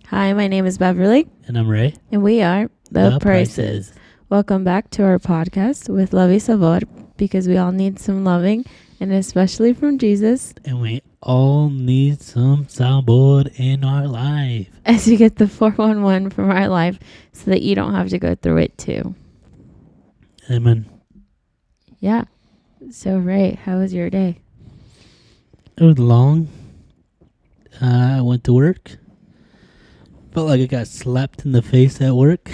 Hi, my name is Beverly. And I'm Ray. And we are The Prices. Welcome back to our podcast with Lovey Sabor, because we all need some loving, and especially from Jesus. And we all need some Sabor in our life. As you get the 411 from our life so that you don't have to go through it too. Amen. Yeah. So, Ray, how was your day? It was long. I went to work. Felt like I got slapped in the face at work.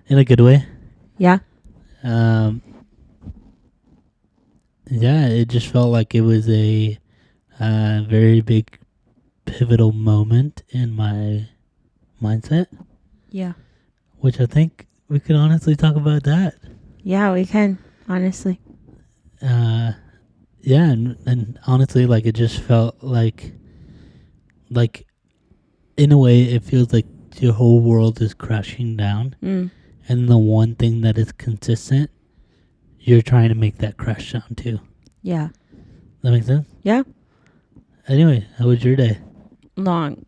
In a good way. Yeah. Yeah, it just felt like it was a very big pivotal moment in my mindset. Yeah. Which I think we could honestly talk about that. Yeah, we can, honestly. Yeah, and honestly, like, it just felt like in a way, it feels like your whole world is crashing down. And the one thing that is consistent, you're trying to make that crash down too. Yeah. That makes sense? Yeah. Anyway, how was your day? Long.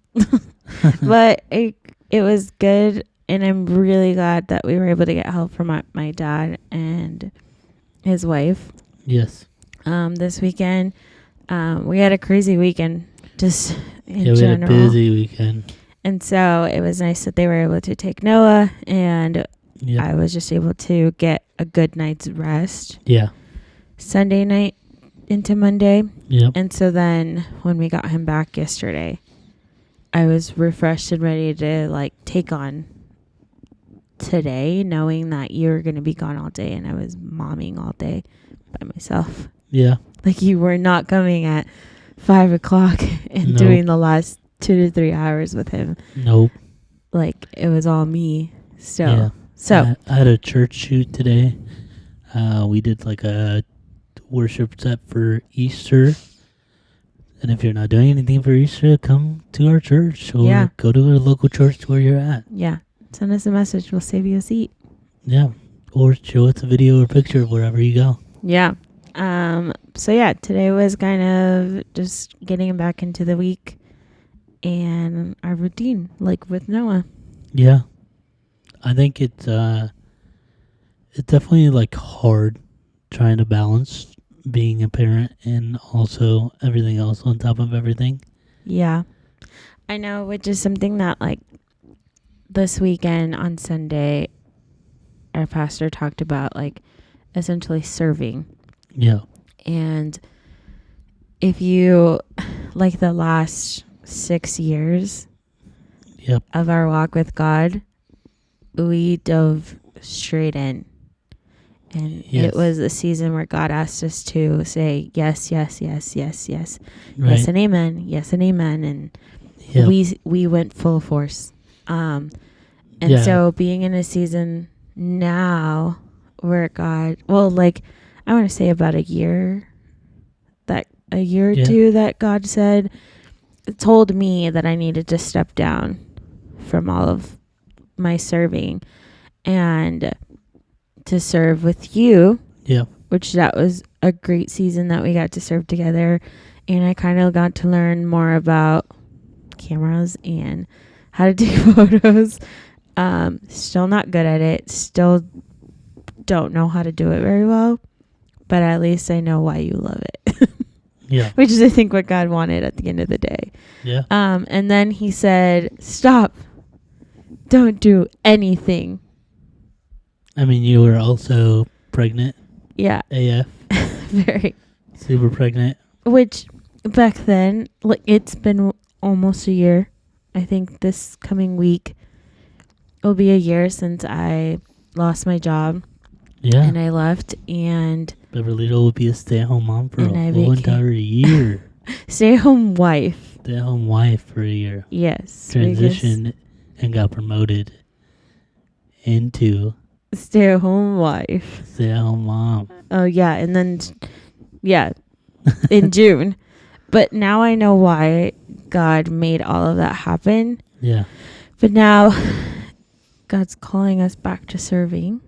But it was good, and I'm really glad that we were able to get help from my dad and his wife. Yes. This weekend, we had a crazy weekend, just in general. We had a busy weekend. And so it was nice that they were able to take Noah, and I was just able to get a good night's rest. Yeah. Sunday night into Monday. Yep. And so then when we got him back yesterday, I was refreshed and ready to take on today, knowing that you were going to be gone all day, and I was momming all day by myself. Yeah. Like, you were not coming at 5 o'clock and doing the last 2 to 3 hours with him. Nope. Like, it was all me. So, yeah. So I had a church shoot today. We did like a worship set for Easter. And if you're not doing anything for Easter, come to our church or go to a local church where you're at. Yeah. Send us a message. We'll save you a seat. Yeah. Or show us a video or picture of wherever you go. Yeah. So yeah, today was kind of just getting him back into the week and our routine, like with Noah. Yeah. I think it's definitely like hard trying to balance being a parent and also everything else on top of everything. Yeah. I know, which is something that this weekend on Sunday, our pastor talked about essentially serving. Yeah. And if you, the last 6 years of our walk with God, we dove straight in. And it was a season where God asked us to say yes, yes, yes, yes, yes. Right. Yes and amen. Yes and amen. And we went full force. So being in a season now where God, I want to say about a year or two that God told me that I needed to step down from all of my serving and to serve with you. Yeah. Which that was a great season that we got to serve together. And I kind of got to learn more about cameras and how to take photos. Still not good at it. Still don't know how to do it very well. But at least I know why you love it. Yeah. Which is, I think, what God wanted at the end of the day. Yeah. And then he said, stop. Don't do anything. I mean, you were also pregnant. Yeah. AF. Very. Super pregnant. Which, back then, it's been almost a year. I think this coming week will be a year since I lost my job. Yeah. And I left, and Beverly will be a stay-at-home mom for a whole entire year. Stay-at-home wife. Stay-at-home wife for a year. Yes. Transitioned and got promoted into stay-at-home wife. Stay-at-home mom. Oh, yeah. And then, in June. But now I know why God made all of that happen. Yeah. But now God's calling us back to serving.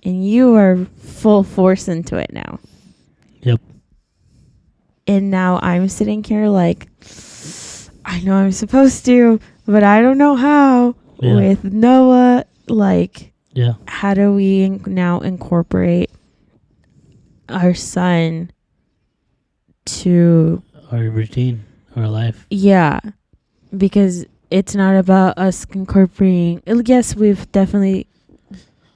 And you are full force into it now. Yep. And now I'm sitting here I know I'm supposed to, but I don't know how. Yeah. With Noah, like, yeah, how do we now incorporate our son to our routine, our life. Yeah, because it's not about us incorporating. Yes, we've definitely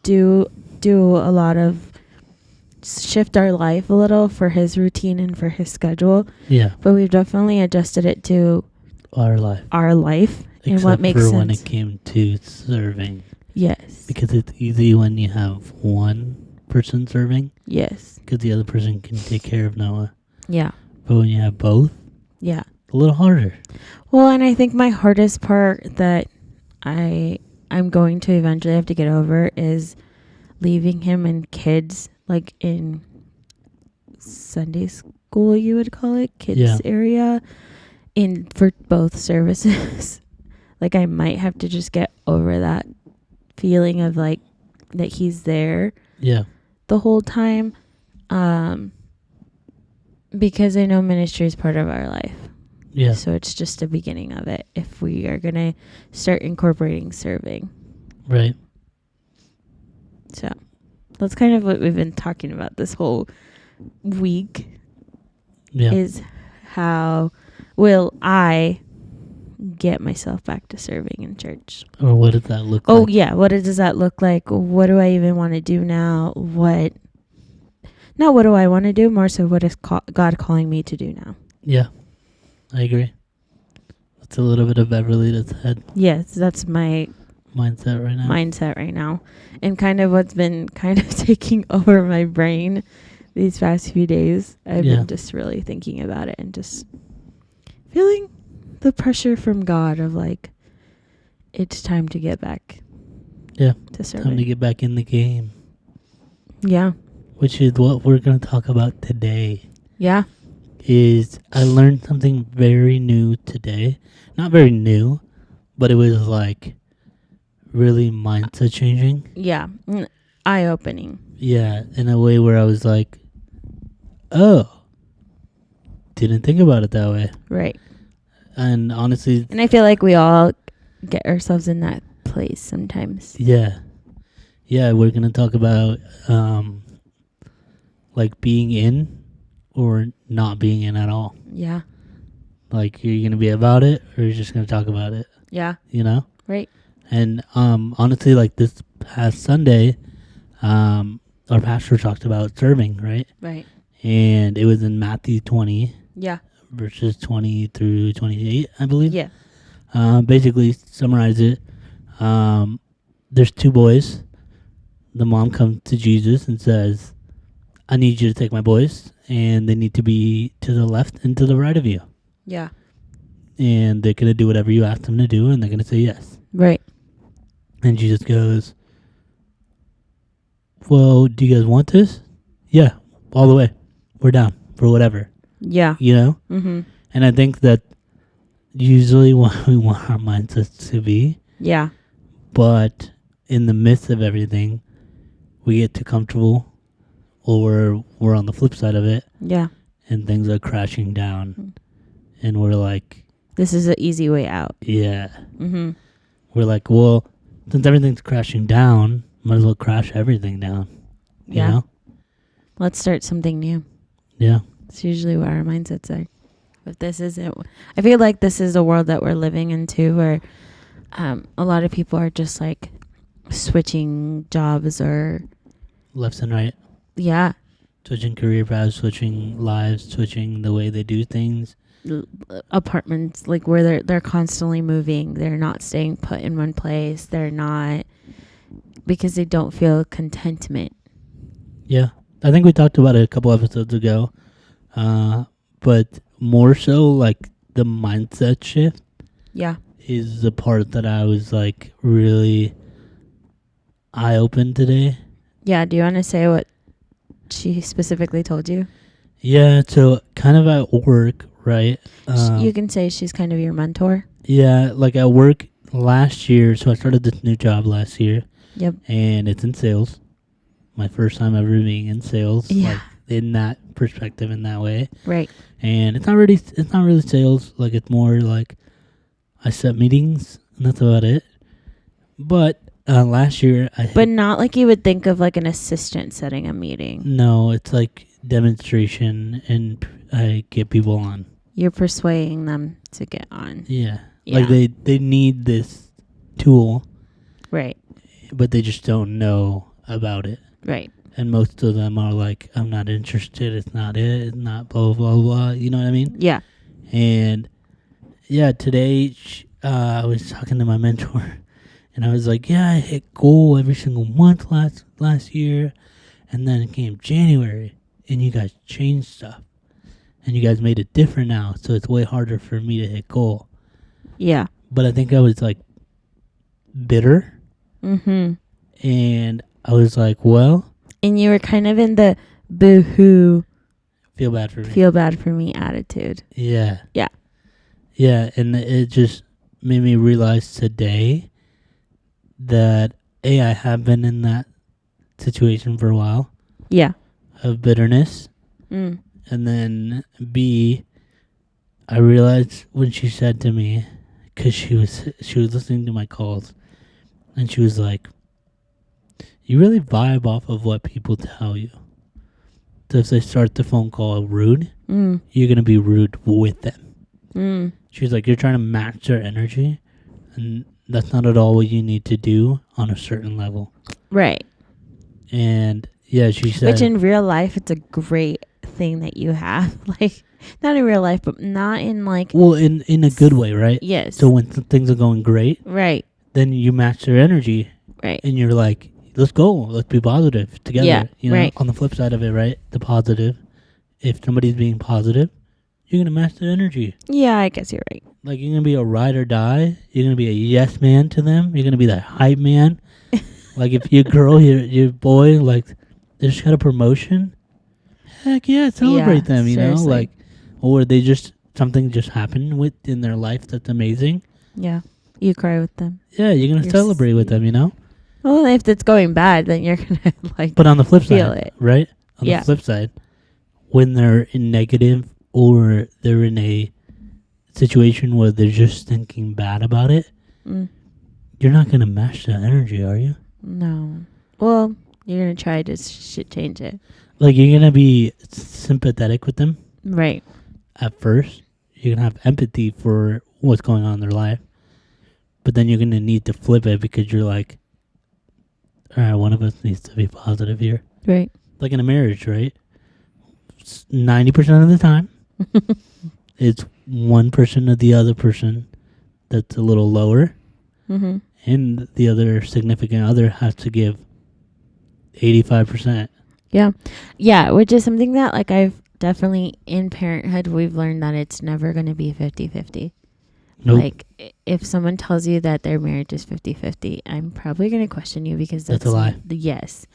do a lot of shift our life a little for his routine and for his schedule. Yeah, but we've definitely adjusted it to our life. And what makes Except for sense when it came to serving. Yes. Because it's easy when you have one person serving. Yes. Because the other person can take care of Noah. Yeah. But when you have both, yeah, a little harder. Well, and I think my hardest part that I'm going to eventually have to get over is leaving him and kids, like in Sunday school, you would call it, kids area, in for both services. Like, I might have to just get over that feeling of like that he's there the whole time, because I know ministry is part of our life. Yeah. So it's just the beginning of it if we are going to start incorporating serving. Right. So that's kind of what we've been talking about this whole week. Yeah. Is how will I get myself back to serving in church? Or what does that look like? Oh, yeah. What does that look like? What do I even want to do now? Not what do I want to do, more so what is God calling me to do now? Yeah. I agree. That's a little bit of Beverly that's had. Yes, that's my mindset right now. And kind of what's been kind of taking over my brain these past few days. I've been just really thinking about it and just feeling the pressure from God of like, it's time to get back. Yeah. To serve. Time to get back in the game. Yeah. Which is what we're going to talk about today. Yeah. Is I learned something very new today. Not very new, but it was like really mindset changing. Yeah. Eye-opening. Yeah, in a way where I was like, oh, didn't think about it that way. Right. And honestly... And I feel like we all get ourselves in that place sometimes. Yeah. Yeah, we're going to talk about like being in or not being in at all. Yeah. Like, you're going to be about it or you're just going to talk about it. Yeah. You know? Right. And honestly, like this past Sunday, our pastor talked about serving, right? Right. And it was in Matthew 20. Yeah. Verses 20 through 28, I believe. Yeah. Basically, summarize it. There's two boys. The mom comes to Jesus and says, I need you to take my boys, and they need to be to the left and to the right of you. Yeah. And they're going to do whatever you ask them to do, and they're going to say yes. Right. And Jesus goes, well, do you guys want this? Yeah, all the way. We're down for whatever. Yeah. You know? Mm-hmm. And I think that usually what we want our mindsets to be. Yeah. But in the midst of everything, we get too comfortable, or we're on the flip side of it. Yeah. And things are crashing down. And we're like... This is an easy way out. Yeah. Mm-hmm. We're like, well, since everything's crashing down, might as well crash everything down. You know? Let's start something new. Yeah. It's usually where our mindsets are. But this isn't... I feel like this is the world that we're living into where a lot of people are just like switching jobs or... Left and right. Yeah. Switching career paths, switching lives, switching the way they do things. Apartments, like where they're constantly moving. They're not staying put in one place. They're not... Because they don't feel contentment. Yeah. I think we talked about it a couple episodes ago. But more so, like, the mindset shift. Yeah. Is the part that I was, like, really eye-opened today. Yeah. Do you want to say what she specifically told you? Yeah. So, kind of at work, right? You can say she's kind of your mentor. Yeah. Like, at work last year. So, I started this new job last year. Yep. And it's in sales. My first time ever being in sales. Yeah. Like, in that perspective, in that way. Right. And it's not really sales. Like, it's more like I set meetings, and that's about it. But last year, But not like you would think of like an assistant setting a meeting. No, it's like demonstration, and I get people on. You're persuading them to get on. Yeah. Like they need this tool. Right. But they just don't know about it. Right. And most of them are like, I'm not interested. It's not it. It's not blah, blah, blah. You know what I mean? Yeah. And yeah, today I was talking to my mentor. And I was like, yeah, I hit goal every single month last year. And then it came January. And you guys changed stuff. And you guys made it different now. So it's way harder for me to hit goal. Yeah. But I think I was like bitter. Mm-hmm. And I was like, well. And you were kind of in the boo-hoo. Feel bad for me attitude. Yeah. Yeah. Yeah. And it just made me realize today that A, I have been in that situation for a while. Yeah. Of bitterness. Mm. And then B, I realized when she said to me, because she was listening to my calls, and she was like, you really vibe off of what people tell you. So if they start the phone call rude, you're going to be rude with them. Mm. She's like, you're trying to match their energy, and that's not at all what you need to do on a certain level. Right. And yeah, she said, which in real life, it's a great thing that you have. Like, not in real life, but not in like... Well, in a good way, right? Yes. So when things are going great... Right. Then you match their energy. Right. And you're like, let's go. Let's be positive together. Yeah, you know, right. On the flip side of it, right? The positive. If somebody's being positive, you're going to match their energy. Yeah, I guess you're right. Like, you're going to be a ride or die. You're going to be a yes man to them. You're going to be that hype man. Like, if your girl, your boy, like, they just got a promotion. Heck yeah, celebrate them, you seriously. Know? Like, or they just, something just happened in their life that's amazing. Yeah. You cry with them. Yeah, you're going to celebrate with them, you know? Well, if it's going bad, then you're going to, like, but on the flip feel side, it. Right? On the flip side, when they're in negative or they're in a situation where they're just thinking bad about it, you're not going to match that energy, are you? No. Well, you're going to try to change it. Like, you're going to be sympathetic with them. Right. At first. You're going to have empathy for what's going on in their life. But then you're going to need to flip it because you're like, all right, one of us needs to be positive here. Right. Like in a marriage, right? 90% of the time, it's one person or the other person that's a little lower. Mm-hmm. And the other significant other has to give 85%. Yeah. Yeah, which is something that, like, I've definitely, in parenthood, we've learned that it's never going to be 50-50. Nope. Like, if someone tells you that their marriage is 50-50, I'm probably going to question you because that's a lie. Yes.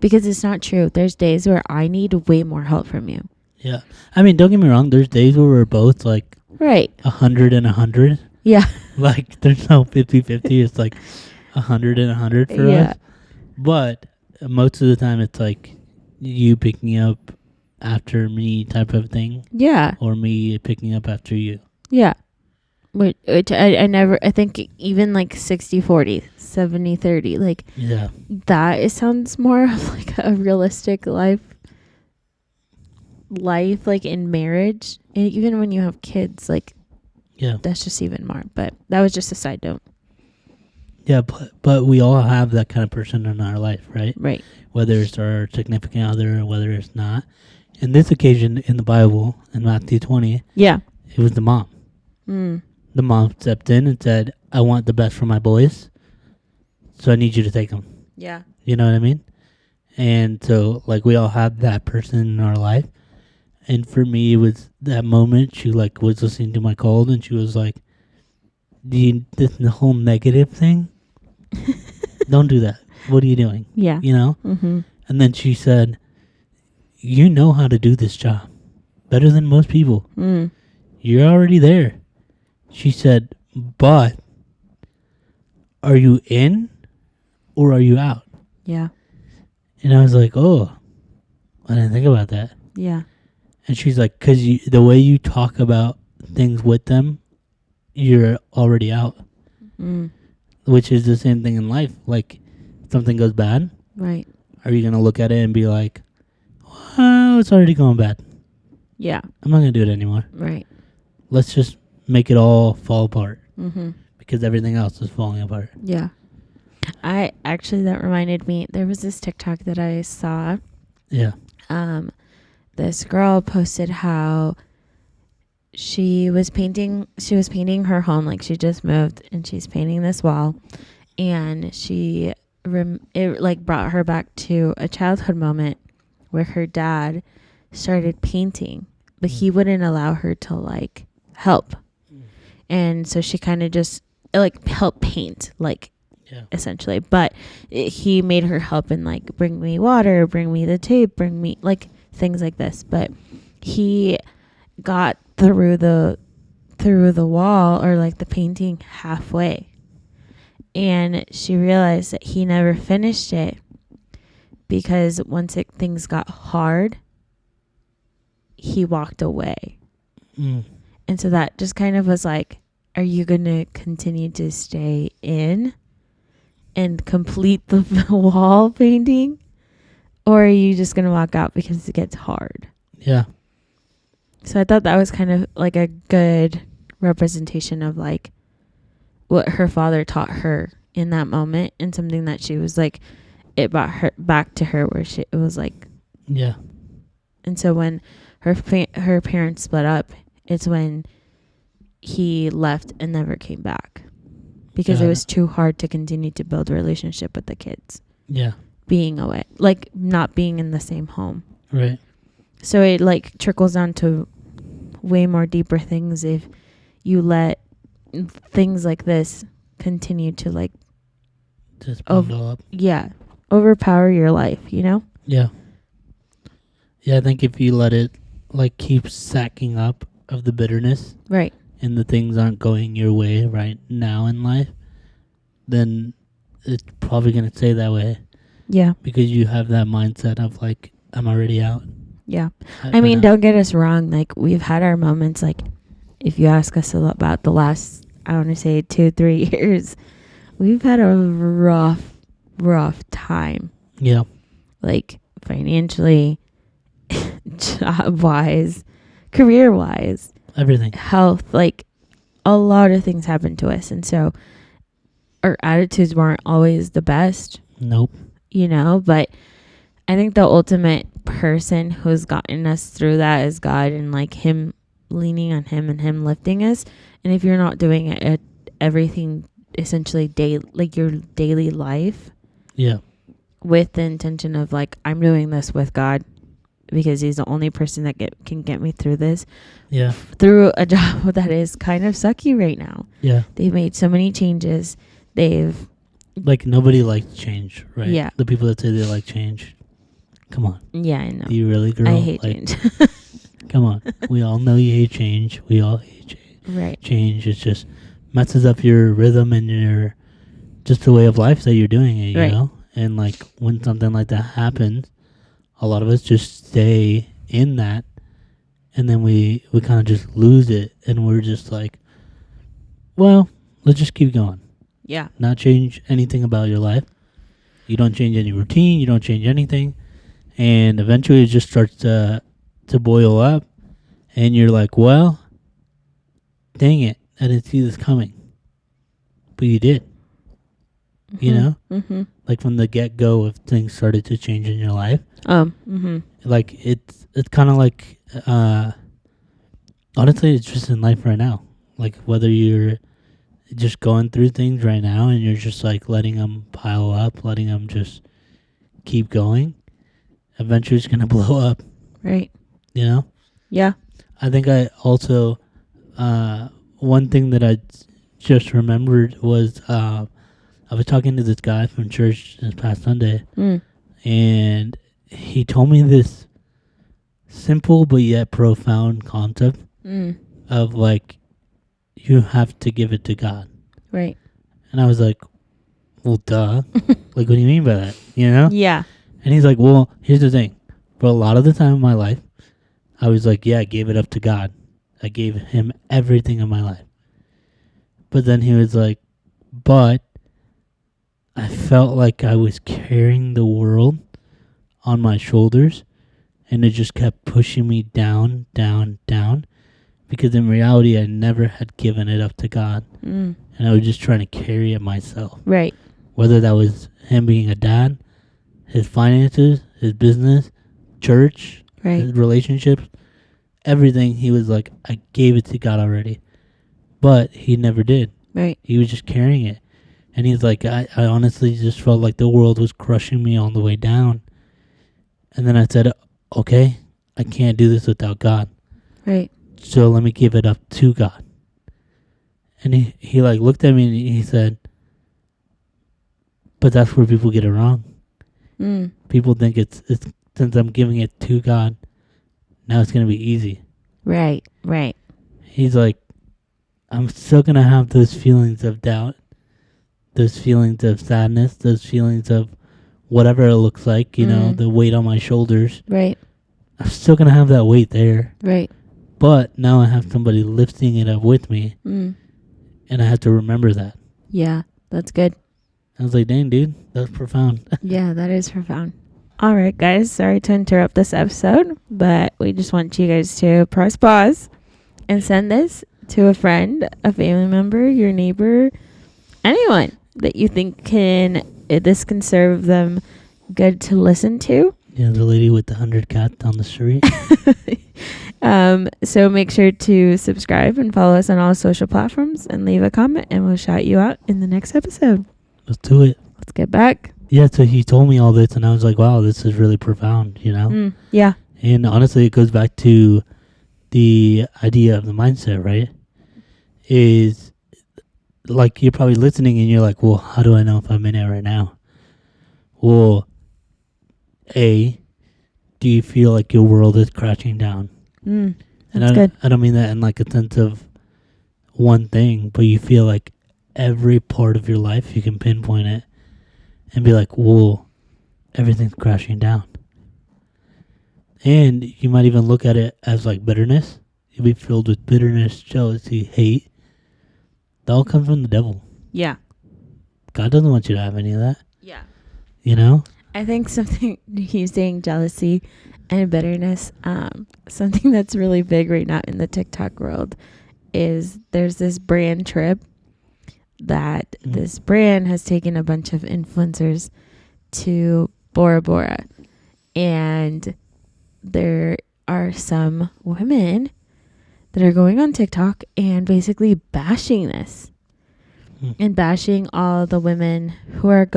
Because it's not true. There's days where I need way more help from you. Yeah. I mean, don't get me wrong. There's days where we're both like... Right. 100 and 100. Yeah. Like, there's no 50-50. It's like 100 and 100 for us. But most of the time, it's like you picking up after me type of thing. Yeah. Or me picking up after you. Yeah. Which I think even like 60-40, 70-30, like, yeah, that sounds more of like a realistic life, like in marriage. And even when you have kids, like, yeah, that's just even more. But that was just a side note. Yeah, but we all have that kind of person in our life, right? Right. Whether it's our significant other or whether it's not. In this occasion in the Bible, in Matthew 20, yeah, it was the mom. The mom stepped in and said, I want the best for my boys, so I need you to take them. Yeah. You know what I mean? And so, like, we all have that person in our life. And for me, it was that moment she, like, was listening to my call, and she was like, the whole negative thing, don't do that. What are you doing? Yeah. You know? Mm-hmm. And then she said, you know how to do this job better than most people. You're already there. She said, but are you in or are you out? Yeah. And I was like, oh, I didn't think about that. Yeah. And she's like, because the way you talk about things with them, you're already out. Which is the same thing in life. Like, something goes bad. Right. Are you going to look at it and be like, well, it's already going bad. Yeah. I'm not going to do it anymore. Right. Let's just make it all fall apart. Mm-hmm. Because everything else is falling apart. Yeah. That reminded me, there was this TikTok that I saw. Yeah. This girl posted how she was painting her home. Like, she just moved and she's painting this wall, and it like brought her back to a childhood moment where her dad started painting, but he wouldn't allow her to like help. And so she kind of just like help paint, like, essentially, but he made her help and like bring me water, bring me the tape, bring me like things like this. But he got through the wall, or like the painting, halfway, and she realized that he never finished it because once things got hard, he walked away. And so that just kind of was like, are you going to continue to stay in and complete the wall painting, or are you just going to walk out because it gets hard? Yeah. So I thought that was kind of like a good representation of like what her father taught her in that moment, and something that she was like, it brought her back to her where it was like, yeah. And so when her parents split up, it's when he left and never came back because it was too hard to continue to build a relationship with the kids. Yeah. Being away, like not being in the same home. Right. So it like trickles down to way more deeper things if you let things like this continue to like just bundle up. Yeah. Overpower your life, you know? Yeah. Yeah, I think if you let it like keep sacking up of the bitterness. Right. And the things aren't going your way right now in life, then it's probably going to stay that way. Yeah. Because you have that mindset of like, I'm already out. Yeah. I mean, don't get us wrong. Like, we've had our moments. Like, if you ask us about the last, I want to say 2-3 years, we've had a rough time. Yeah. Like, financially, job-wise, career-wise. Everything. Health, like, a lot of things happened to us. And so our attitudes weren't always the best. Nope. You know, but I think the ultimate person who's gotten us through that is God, and like him, leaning on him and him lifting us. And if you're not doing it at everything, essentially like your daily life. Yeah. With the intention of like, I'm doing this with God because he's the only person that can get me through this. Yeah. Through a job that is kind of sucky right now. Yeah. They've made so many changes. Like, nobody likes change, right? Yeah. The people that say they like change. Come on. Yeah, I know. Do you really, girl? I hate change. Come on. We all know you hate change. We all hate change. Right. Change is just messes up your rhythm and your just the way of life that you're doing it, you know? And like when something like that happens, a lot of us just stay in that, and then we kind of just lose it, and we're just like, well, let's just keep going. Yeah. Not change anything about your life. You don't change any routine. You don't change anything. And eventually it just starts to boil up, and you're like, well, dang it, I didn't see this coming. But you did. Mm-hmm. You know? Mm-hmm. Like from the get-go of things started to change in your life. Mm-hmm. Like it's kind of like, honestly, it's just in life right now. Like whether you're just going through things right now and you're just like letting them pile up, letting them just keep going, eventually it's going to blow up. Right. You know? Yeah. I think I also, one thing that I just remembered was, I was talking to this guy from church this past Sunday, and he told me this simple but yet profound concept of like, you have to give it to God. Right. And I was like, well, duh. Like, what do you mean by that? You know? Yeah. And he's like, well, here's the thing. For a lot of the time in my life, I was like, yeah, I gave it up to God. I gave him everything in my life. But then he was like, but I felt like I was carrying the world on my shoulders, and it just kept pushing me down, down, down. Because in reality, I never had given it up to God. And I was just trying to carry it myself. Right. Whether that was him being a dad, his finances, his business, church, his relationships, everything. He was like, I gave it to God already. But he never did. Right. He was just carrying it. And he's like, I honestly just felt like the world was crushing me on the way down. And then I said, okay, I can't do this without God. Right. So let me give it up to God. And he like looked at me and he said, but that's where people get it wrong. People think it's since I'm giving it to God, now it's going to be easy. Right. He's like, I'm still going to have those feelings of doubt, those feelings of sadness, those feelings of whatever it looks like, the weight on my shoulders. Right. I'm still going to have that weight there. Right. But now I have somebody lifting it up with me, and I have to remember that. Yeah, that's good. I was like, dang, dude, that's profound. Yeah, that is profound. All right, guys, sorry to interrupt this episode, but we just want you guys to press pause and send this to a friend, a family member, your neighbor, anyone that you think this can serve them good to listen to. Yeah, the lady with the 100 cats on the street. So make sure to subscribe and follow us on all social platforms and leave a comment, and we'll shout you out in the next episode. Let's do it. Let's get back. Yeah, so he told me all this, and I was like, wow, this is really profound, Yeah. And honestly, it goes back to the idea of the mindset, right? Is like you're probably listening and you're like, well, how do I know if I'm in it right now? Well, A, do you feel like your world is crashing down? That's good. I don't mean that in like a sense of one thing, but you feel like every part of your life you can pinpoint it and be like, whoa, everything's crashing down. And you might even look at it as like bitterness. You'll be filled with bitterness, jealousy, hate. That all comes from the devil. Yeah. God doesn't want you to have any of that. Yeah. I think something he's saying, jealousy and bitterness, something that's really big right now in the TikTok world is there's this brand trip that this brand has taken a bunch of influencers to Bora Bora. And there are some women that are going on TikTok and basically bashing this. And bashing all the women who are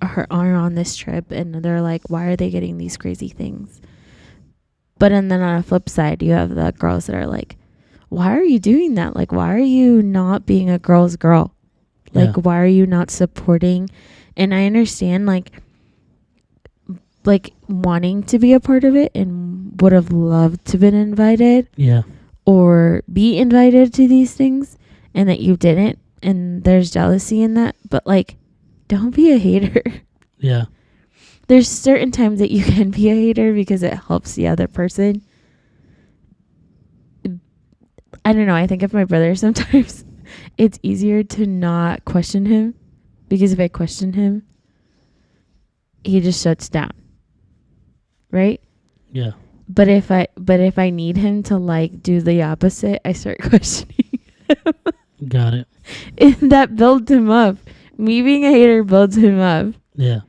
are on this trip, and they're like, why are they getting these crazy things? But and then on a flip side, you have the girls that are like, why are you doing that? Like, why are you not being a girl's girl? Like, why are you not supporting? And I understand like wanting to be a part of it and would have loved to been invited. Yeah. Or be invited to these things, and that you didn't. And there's jealousy in that, but like, don't be a hater. Yeah. There's certain times that you can be a hater because it helps the other person. I don't know. I think of my brother sometimes. It's easier to not question him, because if I question him, he just shuts down. Right? Yeah. But if I need him to like do the opposite, I start questioning him. Got it. And that builds him up. Me being a hater builds him up. Yeah.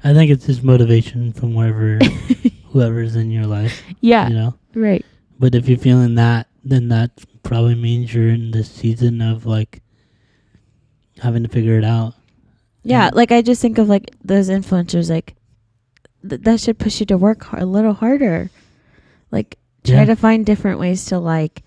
I think it's just motivation from whoever's in your life. Yeah. Right. But if you're feeling that, then that probably means you're in the season of like having to figure it out. Yeah. Like I just think of like those influencers, like that should push you to work a little harder. Like try to find different ways to like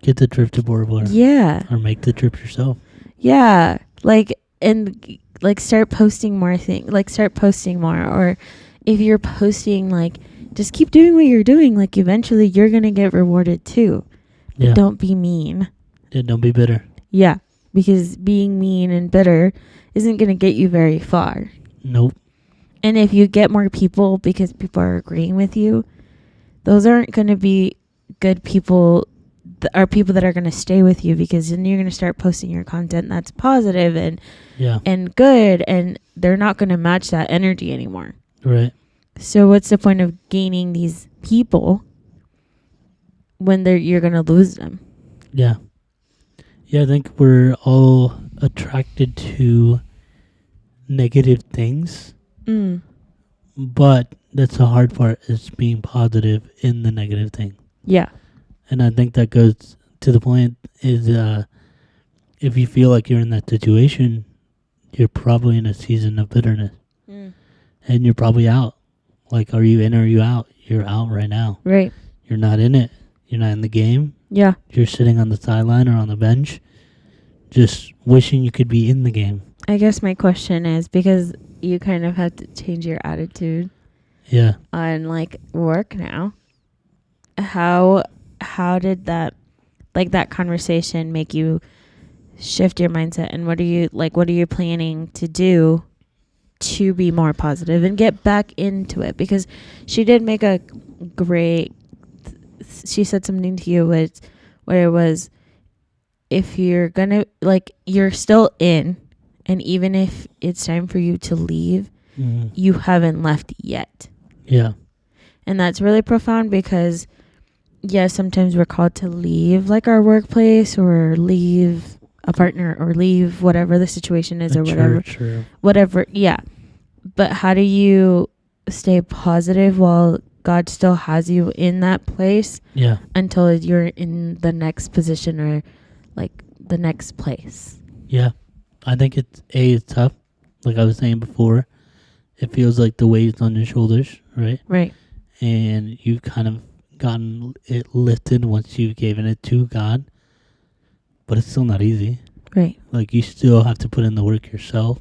get the trip to Bora Bora. Yeah. Or make the trip yourself. Yeah. Like, and like start posting more things. Like start posting more. Or if you're posting, like just keep doing what you're doing. Like eventually you're going to get rewarded too. But don't be mean. Yeah, don't be bitter. Yeah. Because being mean and bitter isn't going to get you very far. Nope. And if you get more people because people are agreeing with you, those aren't going to be good people are people that are going to stay with you, because then you're going to start posting your content that's positive and good, and they're not going to match that energy anymore. Right. So what's the point of gaining these people when you're going to lose them? Yeah. Yeah, I think we're all attracted to negative things. But that's the hard part, is being positive in the negative thing. Yeah. And I think that goes to the point is if you feel like you're in that situation, you're probably in a season of bitterness. And you're probably out. Like, are you in or are you out? You're out right now. Right. You're not in it. You're not in the game. Yeah. You're sitting on the sideline or on the bench, just wishing you could be in the game. I guess my question is, because you kind of have to change your attitude. Yeah. On like work now. How did that conversation make you shift your mindset, and what are you planning to do to be more positive and get back into it? Because she did make a great, she said something to you where it was, if you're gonna, like, you're still in, and even if it's time for you to leave, you haven't left yet. Yeah. And that's really profound, because yes, sometimes we're called to leave like our workplace, or leave a partner, or leave whatever the situation is, or whatever. Yeah. But how do you stay positive while God still has you in that place? Yeah. Until you're in the next position, or like the next place. Yeah. I think it's tough. Like I was saying before, it feels like the weight's on your shoulders, right? Right. And you've kind of gotten it lifted once you've given it to God. But it's still not easy. Right. Like, you still have to put in the work yourself.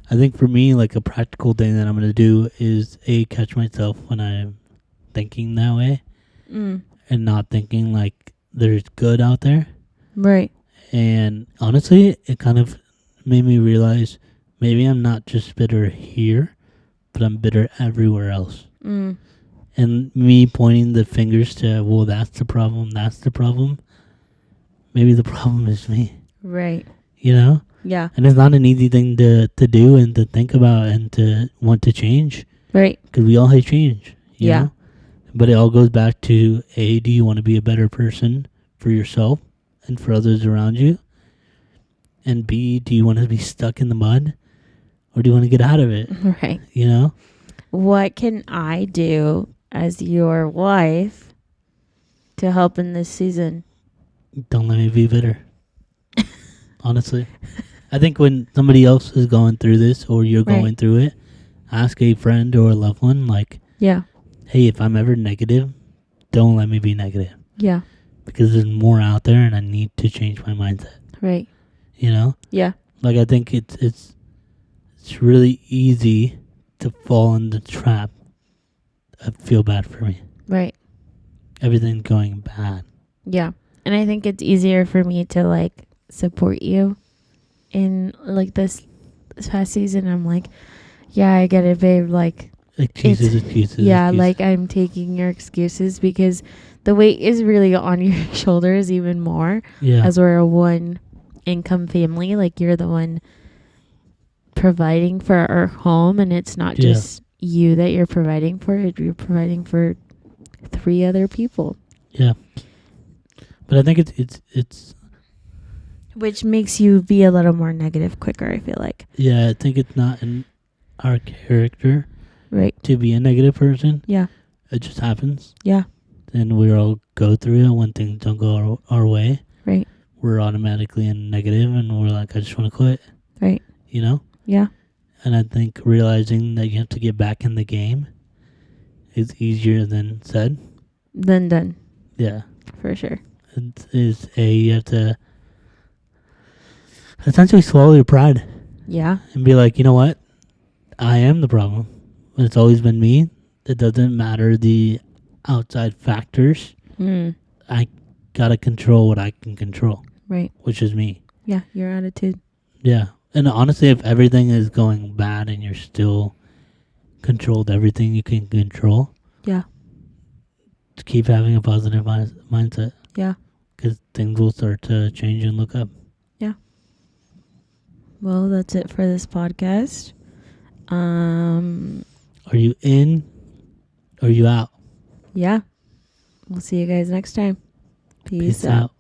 I think for me, like, a practical thing that I'm going to do is, catch myself when I'm thinking that way. And not thinking like there's good out there. Right. And honestly, it kind of made me realize maybe I'm not just bitter here, but I'm bitter everywhere else. And me pointing the fingers to, well, that's the problem. Maybe the problem is me. Right. You know? Yeah. And it's not an easy thing to do and to think about and to want to change. Right. Because we all hate change. You know? But it all goes back to, A, do you want to be a better person for yourself and for others around you? And B, do you want to be stuck in the mud? Or do you want to get out of it? Right. You know? What can I do as your wife to help in this season? Don't let me be bitter. Honestly. I think when somebody else is going through this, or you're going through it, ask a friend or a loved one, like, hey, if I'm ever negative, don't let me be negative. Yeah. Because there's more out there and I need to change my mindset. Right. You know? Yeah. Like, I think it's really easy to fall in the trap of feel bad for me. Right. Everything's going bad. Yeah. And I think it's easier for me to, like, support you in, like, this past season. I'm like, yeah, I get it, babe. Like, excuses. Yeah, like, I'm taking your excuses, because the weight is really on your shoulders even more. Yeah. As we're a one income family. Like, you're the one providing for our home, and it's not just you that you're providing for. You're providing for 3 other people. Yeah. But I think it's which makes you be a little more negative quicker, I feel like. Yeah, I think it's not in our character, right, to be a negative person. Yeah. It just happens. Yeah. And we all go through it when things don't go our way. Right. We're automatically in negative, and we're like, I just want to quit. Right. You know? Yeah. And I think realizing that you have to get back in the game is easier than said. Than done. Yeah. For sure. You have to essentially swallow your pride. Yeah. And be like, you know what? I am the problem. It's always been me. It doesn't matter the outside factors. I gotta control what I can control. Right. Which is me. Yeah, your attitude. Yeah. And honestly, if everything is going bad and you're still controlled everything you can control. Yeah. Keep having a positive mindset. Yeah. because things will start to change and look up. Yeah. Well, that's it for this podcast. Are you in? Or are you out? Yeah. We'll see you guys next time. Peace out.